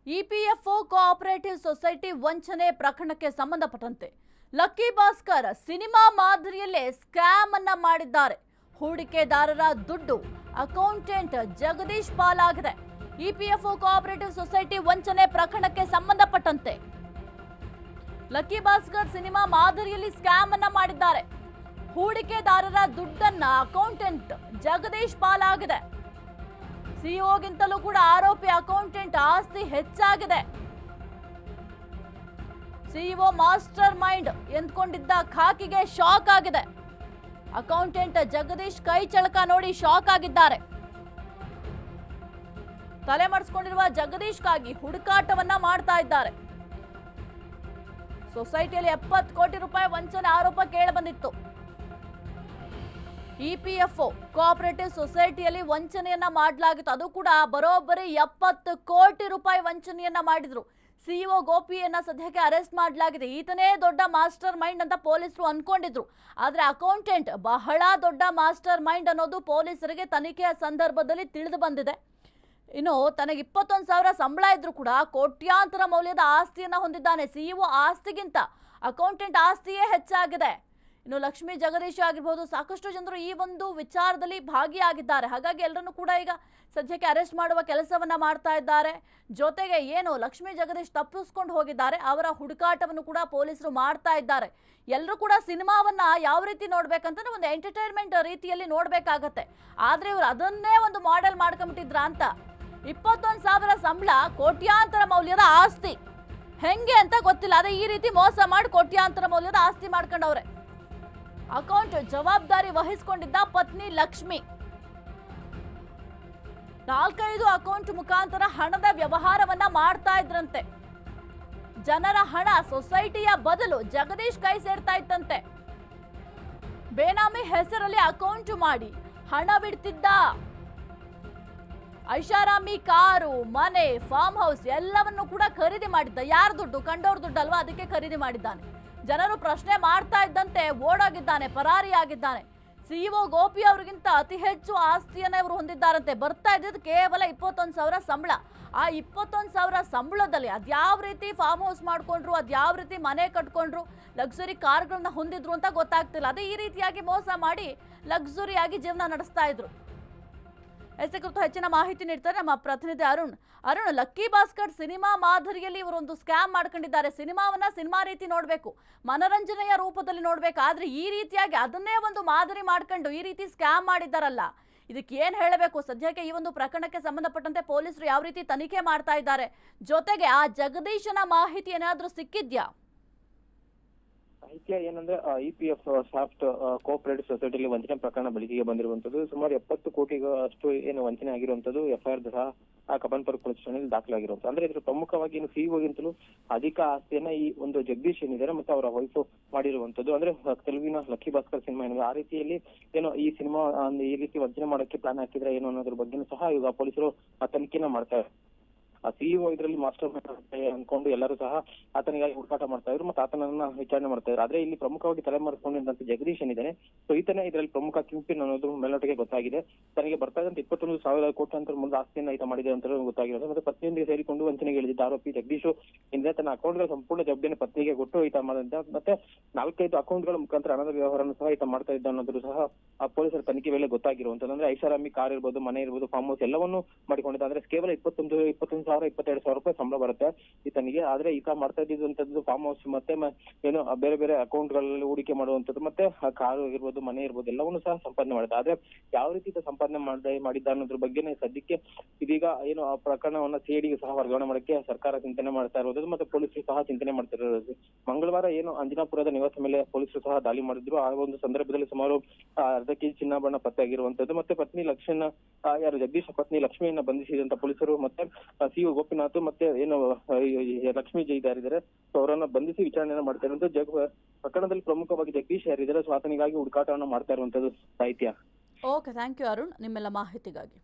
EPFO cooperative society ವಂಚನೆ ಪ್ರಕರಣಕ್ಕೆ ಸಂಬಂಧಪಟ್ಟಂತೆ ಲಕ್ಕಿ ಭಾಸ್ಕರ್ ಸಿನಿಮಾ ಮಾದರಿಯಲ್ಲೇ ಸ್ಕ್ಯಾಮ್ ಅನ್ನ ಮಾಡಿದ್ದಾರೆ. ಹೂಡಿಕೆದಾರರ ದುಡ್ಡು ಅಕೌಂಟೆಂಟ್ ಜಗದೀಶ್ ಪಾಲಾಗಿದೆ. ಇಪಿಎಫ್ಒ ಕೋಆಪರೇಟಿವ್ ಸೊಸೈಟಿ ವಂಚನೆ ಪ್ರಕರಣಕ್ಕೆ ಸಂಬಂಧಪಟ್ಟಂತೆ ಲಕ್ಕಿ ಭಾಸ್ಕರ್ ಸಿನಿಮಾ ಮಾದರಿಯಲ್ಲಿ ಸ್ಕ್ಯಾಮ್ ಅನ್ನ ಮಾಡಿದ್ದಾರೆ. ಹೂಡಿಕೆದಾರರ ದುಡ್ಡನ್ನ ಅಕೌಂಟೆಂಟ್ ಜಗದೀಶ್ ಪಾಲಾಗಿದೆ. ಸಿಇಒಗಿಂತಲೂ ಕೂಡ ಆರೋಪಿ ಅಕೌಂಟೆಂಟ್ ಆಸ್ತಿ ಹೆಚ್ಚಾಗಿದೆ. ಸಿಇಒ ಮಾಸ್ಟರ್ ಮೈಂಡ್ ಎಂದ್ಕೊಂಡಿದ್ದ ಖಾಕಿಗೆ ಶಾಕ್ ಆಗಿದೆ. ಅಕೌಂಟೆಂಟ್ ಜಗದೀಶ್ ಕೈ ಚಳಕ ನೋಡಿ ಶಾಕ್ ಆಗಿದ್ದಾರೆ. ತಲೆ ಮರೆಸಿಕೊಂಡಿರುವ ಜಗದೀಶ್ಗಾಗಿ ಹುಡುಕಾಟವನ್ನ ಮಾಡ್ತಾ ಇದ್ದಾರೆ. ಸೊಸೈಟಿಯಲ್ಲಿ 70 ಕೋಟಿ ರೂಪಾಯಿ ವಂಚನೆ ಆರೋಪ ಕೇಳಿಬಂದಿತ್ತು. ಇಪಿಎಫ್ಒ ಕೋಆಪರೇಟಿವ್ ಸೊಸೈಟಿಯಲ್ಲಿ ವಂಚನೆಯನ್ನ ಮಾಡಲಾಗಿತ್ತು. ಅದು ಕೂಡ ಬರೋಬ್ಬರಿ 70 ಕೋಟಿ ರೂಪಾಯಿ ವಂಚನೆಯನ್ನ ಮಾಡಿದ್ರು. ಸಿಇಒ ಗೋಪಿಯನ್ನ ಸದ್ಯಕ್ಕೆ ಅರೆಸ್ಟ್ ಮಾಡಲಾಗಿದೆ. ಈತನೇ ದೊಡ್ಡ ಮಾಸ್ಟರ್ ಮೈಂಡ್ ಅಂತ ಪೊಲೀಸರು ಅನ್ಕೊಂಡಿದ್ರು. ಆದ್ರೆ ಅಕೌಂಟೆಂಟ್ ಬಹಳ ದೊಡ್ಡ ಮಾಸ್ಟರ್ ಮೈಂಡ್ ಅನ್ನೋದು ಪೊಲೀಸರಿಗೆ ತನಿಖೆಯ ಸಂದರ್ಭದಲ್ಲಿ ತಿಳಿದು ಬಂದಿದೆ. ಇನ್ನು ತನಗೆ 21,000 ಸಂಬಳ ಇದ್ರೂ ಕೂಡ ಕೋಟ್ಯಾಂತರ ಮೌಲ್ಯದ ಆಸ್ತಿಯನ್ನ ಹೊಂದಿದ್ದಾನೆ. ಸಿಇಒ ಆಸ್ತಿಗಿಂತ ಅಕೌಂಟೆಂಟ್ ಆಸ್ತಿಯೇ ಹೆಚ್ಚಾಗಿದೆ. ಇನ್ನು ಲಕ್ಷ್ಮೀ ಜಗದೀಶ್ ಆಗಿರ್ಬೋದು, ಸಾಕಷ್ಟು ಜನರು ಈ ಒಂದು ವಿಚಾರದಲ್ಲಿ ಭಾಗಿಯಾಗಿದ್ದಾರೆ. ಹಾಗಾಗಿ ಎಲ್ಲರನ್ನು ಕೂಡ ಈಗ ಸದ್ಯಕ್ಕೆ ಅರೆಸ್ಟ್ ಮಾಡುವ ಕೆಲಸವನ್ನ ಮಾಡ್ತಾ ಇದ್ದಾರೆ. ಜೊತೆಗೆ ಏನು ಲಕ್ಷ್ಮೀ ಜಗದೀಶ್ ತಪ್ಪಿಸ್ಕೊಂಡು ಹೋಗಿದ್ದಾರೆ, ಅವರ ಹುಡುಕಾಟವನ್ನು ಕೂಡ ಪೊಲೀಸರು ಮಾಡ್ತಾ ಇದ್ದಾರೆ. ಎಲ್ಲರೂ ಕೂಡ ಸಿನಿಮಾವನ್ನ ಯಾವ ರೀತಿ ನೋಡ್ಬೇಕಂತಂದ್ರೆ ಒಂದು ಎಂಟರ್ಟೈನ್ಮೆಂಟ್ ರೀತಿಯಲ್ಲಿ ನೋಡ್ಬೇಕಾಗತ್ತೆ. ಆದ್ರೆ ಇವರು ಅದನ್ನೇ ಒಂದು ಮಾಡೆಲ್ ಮಾಡ್ಕೊಂಡ್ಬಿಟ್ಟಿದ್ರ ಅಂತ. 21,000 ಸಂಬಳ, ಕೋಟ್ಯಾಂತರ ಮೌಲ್ಯದ ಆಸ್ತಿ ಹೆಂಗೆ ಅಂತ ಗೊತ್ತಿಲ್ಲ. ಅದೇ ಈ ರೀತಿ ಮೋಸ ಮಾಡಿ ಕೋಟ್ಯಾಂತರ ಮೌಲ್ಯದ ಆಸ್ತಿ ಮಾಡ್ಕೊಂಡವ್ರೆ. ಅಕೌಂಟ್ ಜವಾಬ್ದಾರಿ ವಹಿಸಿಕೊಂಡಿದ್ದ ಪತ್ನಿ ಲಕ್ಷ್ಮಿ 4-5 ಅಕೌಂಟ್ ಮುಖಾಂತರ ಹಣದ ವ್ಯವಹಾರವನ್ನ ಮಾಡ್ತಾ ಇದ್ರಂತೆ. ಜನರ ಹಣ ಸೊಸೈಟಿಯ ಬದಲು ಜಗದೀಶ್ ಕೈ ಸೇರ್ತಾ ಇತ್ತಂತೆ. ಬೇನಾಮಿ ಹೆಸರಲ್ಲಿ ಅಕೌಂಟ್ ಮಾಡಿ ಹಣ ಬಿಡ್ತಿದ್ದ. ಐಷಾರಾಮಿ ಕಾರು, ಮನೆ, ಫಾರ್ಮ್ ಹೌಸ್ ಎಲ್ಲವನ್ನು ಕೂಡ ಖರೀದಿ ಮಾಡಿದ್ದ. ಯಾರ ದುಡ್ಡು? ಕಂಡೋರ್ ದುಡ್ಡು ಅಲ್ವಾ, ಅದಕ್ಕೆ ಖರೀದಿ ಮಾಡಿದ್ದಾನೆ. ಜನರು ಪ್ರಶ್ನೆ ಮಾಡ್ತಾ ಇದ್ದಂತೆ ಓಡೋಗಿದ್ದಾನೆ, ಪರಾರಿಯಾಗಿದ್ದಾನೆ. ಸಿಇಒ ಗೋಪಿ ಅವರಿಗಿಂತ ಅತಿ ಹೆಚ್ಚು ಆಸ್ತಿಯನ್ನ ಇವರು ಹೊಂದಿದ್ದಾರಂತೆ. ಬರ್ತಾ ಇದ್ದಿದ್ದು ಕೇವಲ 21,000 ಸಂಬಳ. ಆ 21,000 ಸಂಬಳದಲ್ಲಿ ಅದ್ಯಾವ ರೀತಿ ಫಾರ್ಮ್ ಹೌಸ್ ಮಾಡ್ಕೊಂಡ್ರು, ಅದ್ಯಾವ ರೀತಿ ಮನೆ ಕಟ್ಕೊಂಡ್ರು, ಲಕ್ಸುರಿ ಕಾರ್ಗಳನ್ನ ಹೊಂದಿದ್ರು ಅಂತ ಗೊತ್ತಾಗ್ತಿಲ್ಲ. ಅದೇ ಈ ರೀತಿಯಾಗಿ ಮೋಸ ಮಾಡಿ ಲಕ್ಸುರಿಯಾಗಿ ಜೀವನ ನಡೆಸ್ತಾ ಇದ್ರು. ಎಸ್ಸೆ ಕುರಿತು ಹೆಚ್ಚಿನ ಮಾಹಿತಿ ನೀಡ್ತಾರೆ ನಮ್ಮ ಪ್ರತಿನಿಧಿ ಅರುಣ್. ಲಕ್ಕಿ ಭಾಸ್ಕರ್ ಸಿನಿಮಾ ಮಾದರಿಯಲ್ಲಿ ಇವರೊಂದು ಸ್ಕ್ಯಾಮ್ ಮಾಡ್ಕೊಂಡಿದ್ದಾರೆ. ಸಿನಿಮಾವನ್ನ ಸಿನಿಮಾ ರೀತಿ ನೋಡ್ಬೇಕು, ಮನರಂಜನೆಯ ರೂಪದಲ್ಲಿ ನೋಡ್ಬೇಕು. ಆದ್ರೆ ಈ ರೀತಿಯಾಗಿ ಅದನ್ನೇ ಒಂದು ಮಾದರಿ ಮಾಡ್ಕೊಂಡು ಈ ರೀತಿ ಸ್ಕ್ಯಾಮ್ ಮಾಡಿದ್ದಾರಲ್ಲ, ಇದಕ್ಕೆ ಏನ್ ಹೇಳಬೇಕು? ಸದ್ಯಕ್ಕೆ ಈ ಒಂದು ಪ್ರಕರಣಕ್ಕೆ ಸಂಬಂಧಪಟ್ಟಂತೆ ಪೊಲೀಸರು ಯಾವ ರೀತಿ ತನಿಖೆ ಮಾಡ್ತಾ ಇದ್ದಾರೆ? ಜೊತೆಗೆ ಆ ಜಗದೀಶನ ಮಾಹಿತಿ ಏನಾದ್ರೂ ಸಿಕ್ಕಿದ್ಯಾ? ಸಾಹಿತ್ಯ ಏನಂದ್ರೆ ಇಪಿಎಫ್ ಸಾಫ್ಟ್ ಕೋಆಪರೇಟಿವ್ ಸೊಸೈಟಿಯಲ್ಲಿ ವಂಚನೆ ಪ್ರಕರಣ ಬೆಳಕಿಗೆ ಬಂದಿರುವಂತದ್ದು. ಸುಮಾರು 70 ಕೋಟಿಗೂ ಅಷ್ಟು ಏನು ವಂಚನೆ ಆಗಿರುವಂತದ್ದು ಎಫ್ಐಆರ್ ಸಹ ಕಬ್ಬನ್ಪುರ ಪೊಲೀಸ್ ಠಾಣೆಯಲ್ಲಿ ದಾಖಲಾಗಿರುವಂತ. ಅಂದ್ರೆ ಇದ್ರ ಪ್ರಮುಖವಾಗಿ ಏನು ಸಿಇಒಗಿಂತಲೂ ಅಧಿಕ ಆಸ್ತಿಯನ್ನ ಈ ಒಂದು ಜಗದೀಶ್ ಏನಿದ್ದಾರೆ ಮತ್ತೆ ಅವರ ವೈಫ್ ಮಾಡಿರುವಂತದ್ದು. ಅಂದ್ರೆ ತೆಲುಗಿನ ಲಕ್ಕಿ ಭಾಸ್ಕರ್ ಸಿನಿಮಾ ಏನಿದೆ ಆ ರೀತಿಯಲ್ಲಿ ಏನೋ ಈ ಸಿನಿಮಾ ಈ ರೀತಿ ವಂಚನೆ ಮಾಡೋಕೆ ಪ್ಲಾನ್ ಹಾಕಿದ್ರೆ ಏನು ಅನ್ನೋದ್ರ ಬಗ್ಗೆನೂ ಸಹ ಈಗ ಪೊಲೀಸರು ತನಿಖೆನ ಮಾಡ್ತಾ ಇದ್ದಾರೆ. ಆ ಸಿಇಒ ಇದರಲ್ಲಿ ಮಾಸ್ಟರ್ ಅನ್ಕೊಂಡು ಎಲ್ಲರೂ ಸಹ ಆತನಿಗಾಗಿ ಹುಡುಕಾಟ ಮಾಡ್ತಾ ಇದ್ರು ಮತ್ತೆ ಆತನನ್ನ ವಿಚಾರಣೆ ಮಾಡ್ತಾ ಇದ್ರು. ಆದ್ರೆ ಇಲ್ಲಿ ಪ್ರಮುಖವಾಗಿ ತಲೆಮರೆಸಿಕೊಂಡಿದ್ದಂತ ಜಗದೀಶ್ ಏನಿದ್ದಾನೆ, ಸೊ ಈತನೇ ಇದರಲ್ಲಿ ಪ್ರಮುಖ ಕಿಂಪಿನ್ ಅನ್ನೋದು ಮೇಲ್ನೋಟಿಗೆ ಗೊತ್ತಾಗಿದೆ. ತನಗೆ ಬರ್ತಾ ಇದ್ದಂತ 21,000 ಕೋಟಿ ಮುಂದೆ ಆಸ್ತಿಯನ್ನ ಈತ ಮಾಡಿದೆ ಅಂತ ಗೊತ್ತಾಗಿರೋದು. ಮತ್ತೆ ಪತ್ನಿಯೊಂದಿಗೆ ಸೇರಿಕೊಂಡು ವಂಚನೆಗೆ ಇಳಿದಿದ್ದ ಆರೋಪಿ ಜಗದೀಶ್ ಇಂದ ತನ್ನ ಅಕೌಂಟ್ಗಳ ಸಂಪೂರ್ಣ ಜವಾಬ್ದಾರಿ ಪತ್ನಿಗೆ ಕೊಟ್ಟು ಈತ ಮಾಡಿದ ಮತ್ತೆ 4-5 ಅಕೌಂಟ್ಗಳ ಮುಖಾಂತರ ಹಣದ ವ್ಯವಹಾರವನ್ನು ಸಹ ಈತ ಮಾಡ್ತಾ ಇದ್ದ ಅನ್ನೋದು ಸಹ ಆ ಪೊಲೀಸರ ತನಿಖೆ ವೇಳೆ ಗೊತ್ತಾಗಿರುವಂತದ್ದು. ಅಂದ್ರೆ ಐಷಾರಾಮಿ ಕಾರ್ ಇರ್ಬೋದು, ಮನೆ ಇರ್ಬೋದು, ಫಾರ್ಮ್ ಹೌಸ್ ಎಲ್ಲವನ್ನೂ ಮಾಡಿಕೊಂಡಿದ್ದ. ಅಂದ್ರೆ ಕೇವಲ 22,000 ರೂಪಾಯಿ ಸಂಬಳ ಬರುತ್ತೆ ಈತನಿಗೆ. ಆದ್ರೆ ಈತ ಮಾಡ್ತಾ ಇದ್ದಿದ್ದಂತದ್ದು ಫಾರ್ಮ್ ಹೌಸ್ ಮತ್ತೆ ಏನು ಬೇರೆ ಬೇರೆ ಅಕೌಂಟ್ ಗಳಲ್ಲಿ ಹೂಡಿಕೆ ಮಾಡುವಂತದ್ದು ಮತ್ತೆ ಕಾರು ಇರ್ಬೋದು, ಮನೆ ಇರ್ಬೋದು ಎಲ್ಲವನ್ನೂ ಸಹ ಸಂಪಾದನೆ ಮಾಡಿದ್ದ. ಆದ್ರೆ ಯಾವ ರೀತಿ ಸಂಪಾದನೆ ಮಾಡಿದ್ದ ಅನ್ನೋದ್ರ ಬಗ್ಗೆ ಸದ್ಯಕ್ಕೆ ಇದೀಗ ಏನು ಆ ಪ್ರಕರಣವನ್ನ ಸಿಐಡಿಗೆ ಸಹ ವರ್ಗಾವಣೆ ಮಾಡಕ್ಕೆ ಸರ್ಕಾರ ಚಿಂತನೆ ಮಾಡ್ತಾ ಇರೋದು ಮತ್ತೆ ಪೊಲೀಸರು ಸಹ ಚಿಂತನೆ ಮಾಡ್ತಾ ಇರೋದು. ಮಂಗಳವಾರ ಏನು ಅಂಜನಾಪುರದ ನಿವಾಸ ಮೇಲೆ ಪೊಲೀಸರು ಸಹ ದಾಳಿ ಮಾಡಿದ್ರು. ಆ ಒಂದು ಸಂದರ್ಭದಲ್ಲಿ ಸುಮಾರು 1/2 ಕೆಜಿ ಚಿನ್ನಾಭರಣ ಪತ್ತೆಯಾಗಿರುವಂತದ್ದು. ಮತ್ತೆ ಪತ್ನಿ ಲಕ್ಷ್ಮಿಯನ್ನ ಯಾರು ಜಗದೀಶ್ ಪತ್ನಿ ಲಕ್ಷ್ಮಿಯನ್ನ ಬಂಧಿಸಿದಂತ ಪೊಲೀಸರು ಮತ್ತೆ ಸಿಇಒ ಗೋಪಿನಾಥ್ ಮತ್ತೆ ಏನು ಲಕ್ಷ್ಮೀ ಜೈದಾರಿದ್ದಾರೆ ಅವರನ್ನ ಬಂಧಿಸಿ ವಿಚಾರಣೆಯನ್ನ ಮಾಡ್ತಾ ಇರುವಂತದ್ದು. ಪ್ರಕರಣದಲ್ಲಿ ಪ್ರಮುಖವಾಗಿ ಜಗದೀಶ್ ಯಾರಿದ್ದಾರೆ, ಸೊ ಆತನಿಗಾಗಿ ಹುಡುಕಾಟವನ್ನ ಮಾಡ್ತಾ ಇರುವಂತದ್ದು. ಸಾಹಿತ್ಯ. ಓಕೆ, ಥ್ಯಾಂಕ್ ಯು ಅರುಣ್ ನಿಮ್ಮೆಲ್ಲ ಮಾಹಿತಿಗಾಗಿ.